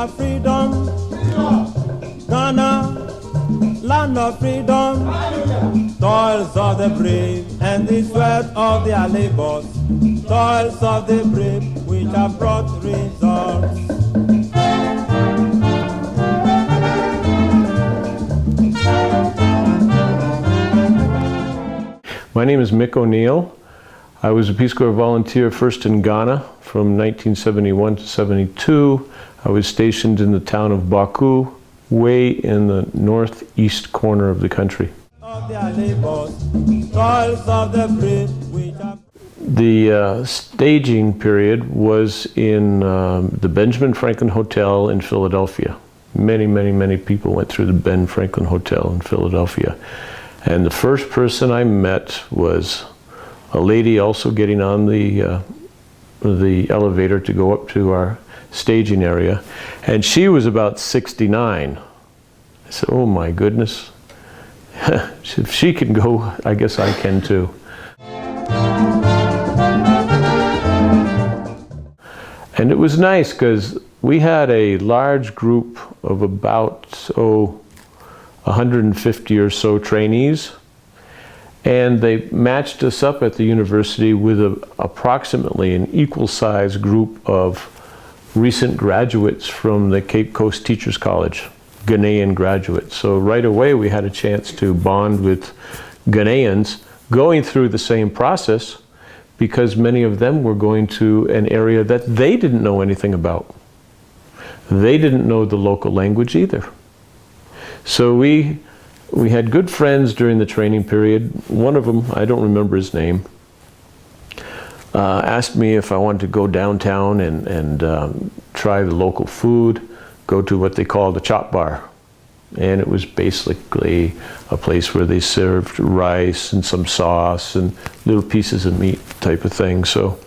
of freedom, Ghana, land of freedom, toils of the brave and the sweat of their labors, toils of the brave which have brought results. My name is Mick O'Neill. I was a Peace Corps volunteer first in Ghana from 1971 to 72. I was stationed in the town of Baku, way in the northeast corner of the country. The staging period was in the Benjamin Franklin Hotel in Philadelphia. Many people went through the Ben Franklin Hotel in Philadelphia. And the first person I met was a lady also getting on the elevator to go up to our staging area. And she was about 69. I said, oh my goodness. If she can go, I guess I can too. And it was nice because we had a large group of about, 150 or so trainees, and they matched us up at the university with approximately an equal size group of recent graduates from the Cape Coast Teachers College, Ghanaian graduates. So right away we had a chance to bond with Ghanaians going through the same process, because many of them were going to an area that they didn't know anything about. They didn't know the local language either. So we had good friends during the training period. One of them, I don't remember his name, asked me if I wanted to go downtown and try the local food, go to what they call the chop bar. And it was basically a place where they served rice and some sauce and little pieces of meat type of thing. So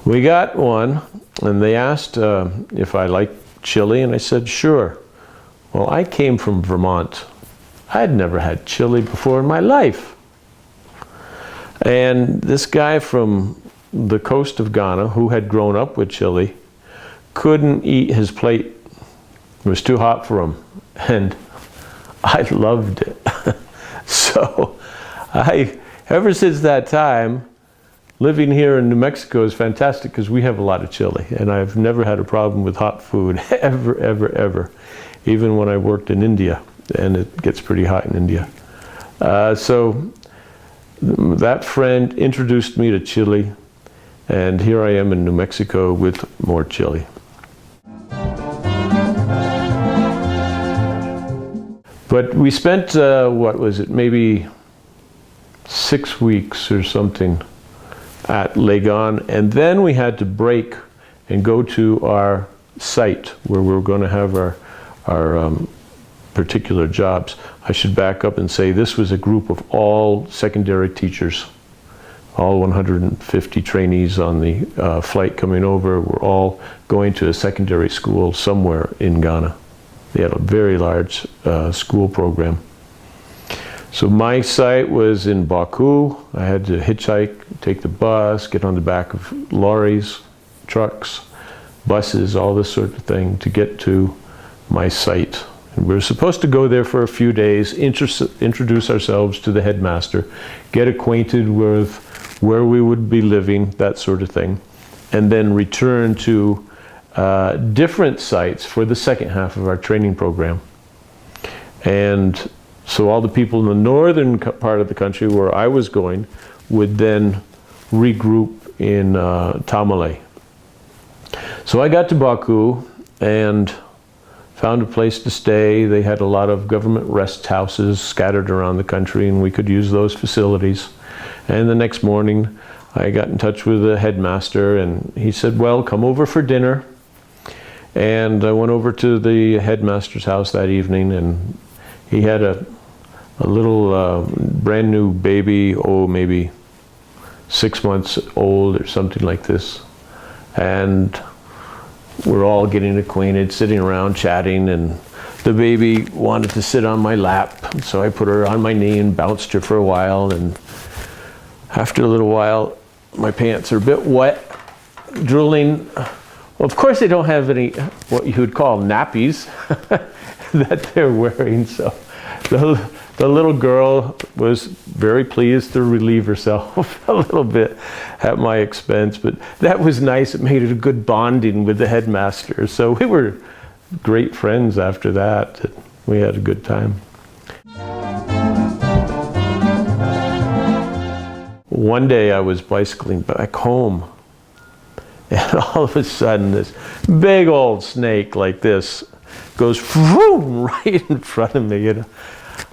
we got one, and they asked if I liked chili, and I said, sure. Well, I came from Vermont. I'd never had chili before in my life. And this guy from the coast of Ghana, who had grown up with chili, couldn't eat his plate. It was too hot for him. And I loved it. So ever since that time, living here in New Mexico is fantastic because we have a lot of chili. And I've never had a problem with hot food, ever. Even when I worked in India, and it gets pretty hot in India. So that friend introduced me to chili, and here I am in New Mexico with more chili. But we spent, what was it, maybe 6 weeks or something at Legon, and then we had to break and go to our site where we were going to have our particular jobs. I should back up and say this was a group of all secondary teachers. All 150 trainees on the flight coming over were all going to a secondary school somewhere in Ghana. They had a very large school program. So my site was in Baku. I had to hitchhike, take the bus, get on the back of lorries, trucks, buses, all this sort of thing to get to my site. And we were supposed to go there for a few days, introduce ourselves to the headmaster, get acquainted with where we would be living, that sort of thing, and then return to different sites for the second half of our training program. And so all the people in the northern part of the country where I was going would then regroup in Tamale. So I got to Baku and found a place to stay. They had a lot of government rest houses scattered around the country, and we could use those facilities. And the next morning, I got in touch with the headmaster, and he said, well, come over for dinner. And I went over to the headmaster's house that evening, and he had a little brand new baby, maybe 6 months old or something like this. And we're all getting acquainted, sitting around chatting, and the baby wanted to sit on my lap. So I put her on my knee and bounced her for a while, and after a little while, my pants are a bit wet, drooling Well, of course they don't have any, what you would call nappies that they're wearing, so the little girl was very pleased to relieve herself a little bit at my expense, but that was nice. It made it a good bonding with the headmaster. So we were great friends after that. We had a good time. One day I was bicycling back home, and all of a sudden this big old snake like this goes vroom, right in front of me.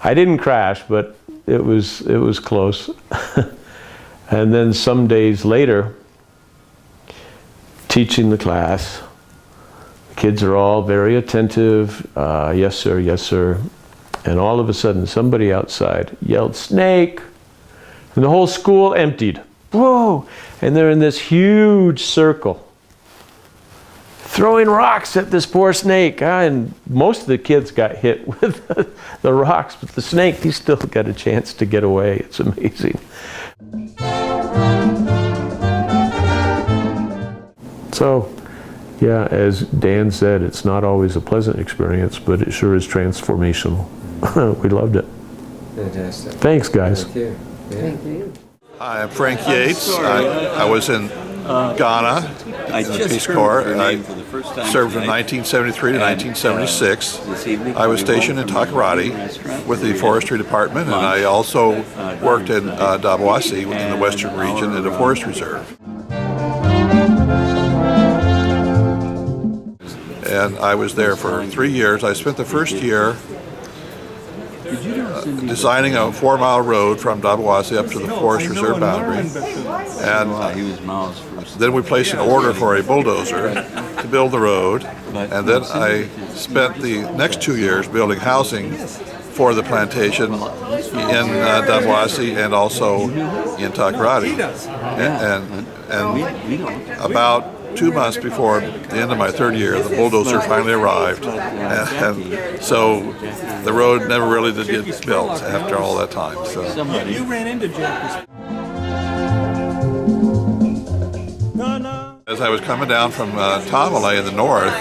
I didn't crash, but it was close. And then some days later, teaching the class, the kids are all very attentive. Yes, sir, yes, sir. And all of a sudden, somebody outside yelled, "Snake!" And the whole school emptied. Whoa! And they're in this huge circle, throwing rocks at this poor snake. And most of the kids got hit with the rocks, but the snake, he still got a chance to get away. It's amazing. So, yeah, as Dan said, it's not always a pleasant experience, but it sure is transformational. We loved it. Fantastic. Thanks, guys. Thank you. Yeah. Thank you. Hi, I'm Frank Yates. I was in Ghana in the Peace Corps. I served from 1973 to 1976. I was stationed in Takoradi with the Forestry Department, and I also worked in Dabawasi in the western region at a forest reserve. And I was there for 3 years. I spent the first year designing a 4-mile road from Dabawasi up to the forest reserve boundary. And then we placed an order for a bulldozer to build the road. And then I spent the next 2 years building housing for the plantation in Dabawasi and also in Takoradi. And about 2 months before the end of my third year, the bulldozer finally arrived, and so the road never really did get built after all that time. So You ran into Jack. as I was coming down from Tamale in the north,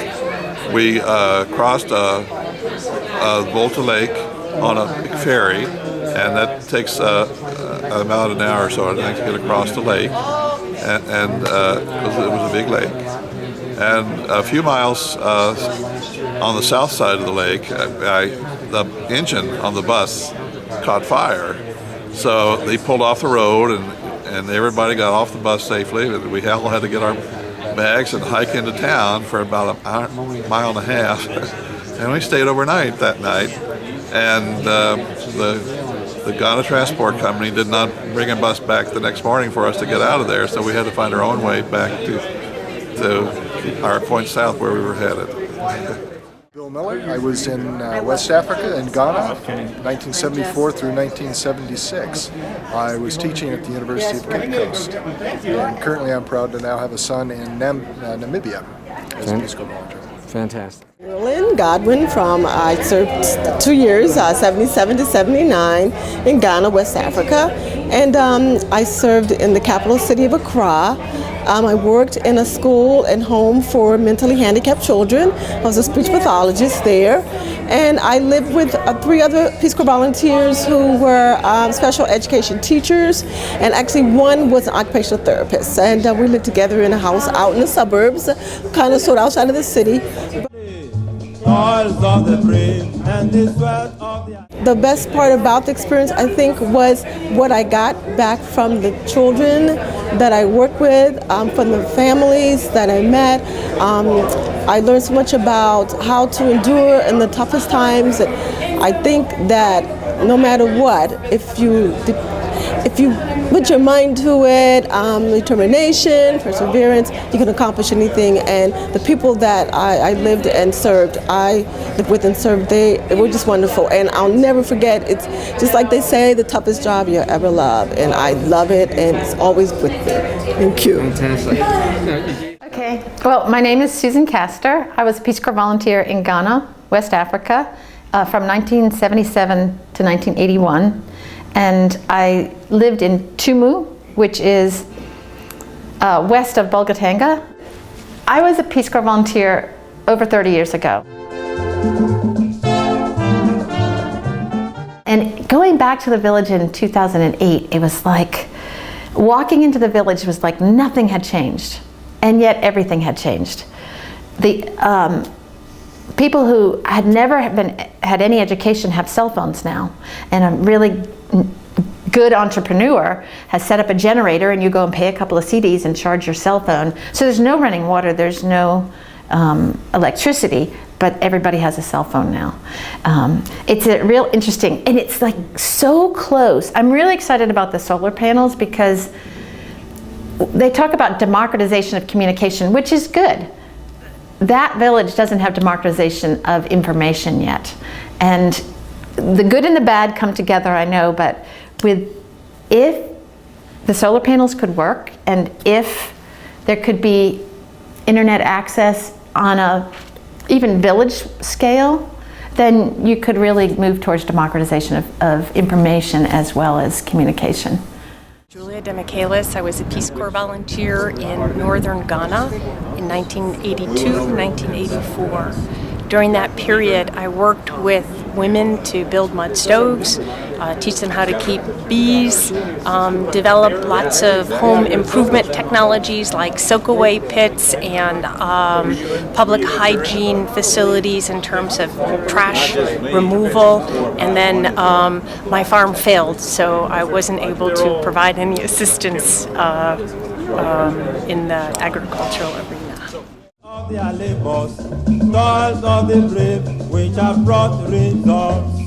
we crossed Volta Lake on a ferry, and that takes about an hour or so, I think, to get across the lake. And it was a big lake. And a few miles on the south side of the lake, the engine on the bus caught fire. So they pulled off the road, and everybody got off the bus safely. We all had to get our bags and hike into town for about a mile and a half. And we stayed overnight that night. And the Ghana Transport Company did not bring a bus back the next morning for us to get out of there, so we had to find our own way back to our point south where we were headed. Bill Miller. I was in West Africa in Ghana from 1974 through 1976. I was teaching at the University of Cape Coast, and currently I'm proud to now have a son in Namibia as a Peace Corps volunteer. Fantastic. Godwin I served 2 years, 77 to 79 in Ghana, West Africa. And I served in the capital city of Accra. I worked in a school and home for mentally handicapped children. I was a speech pathologist there. And I lived with 3 other Peace Corps volunteers who were special education teachers. And actually one was an occupational therapist. And we lived together in a house out in the suburbs, kind of sort of outside of the city. The best part about the experience, I think, was what I got back from the children that I worked with, from the families that I met. I learned so much about how to endure in the toughest times. I think that no matter what, if you put your mind to it, determination, perseverance, you can accomplish anything. And the people that I lived with and served, they were just wonderful. And I'll never forget, it's just like they say, the toughest job you'll ever love. And I love it, and it's always with me. Thank you. Fantastic. Okay, well, my name is Susan Castor. I was a Peace Corps volunteer in Ghana, West Africa, from 1977 to 1981. And I lived in Tumu, which is west of Bolgatanga. I was a Peace Corps volunteer over 30 years ago. And going back to the village in 2008, it was like, walking into the village was like nothing had changed, and yet everything had changed. The people who had never had any education have cell phones now, and a really good entrepreneur has set up a generator, and you go and pay a couple of CDs and charge your cell phone. So there's no running water, there's no electricity, but everybody has a cell phone now. It's a real interesting, and it's like so close. I'm really excited about the solar panels because they talk about democratization of communication, which is good. That village doesn't have democratization of information yet. And the good and the bad come together, I know, but if the solar panels could work, and if there could be internet access on a even village scale, then you could really move towards democratization of information as well as communication. Julia de Michaelis, I was a Peace Corps volunteer in northern Ghana in 1982-1984. During that period, I worked with women to build mud stoves, teach them how to keep bees, develop lots of home improvement technologies like soak-away pits and public hygiene facilities in terms of trash removal. And then my farm failed, so I wasn't able to provide any assistance in the agricultural arena. Of their labors, toils of the brave, which have brought results.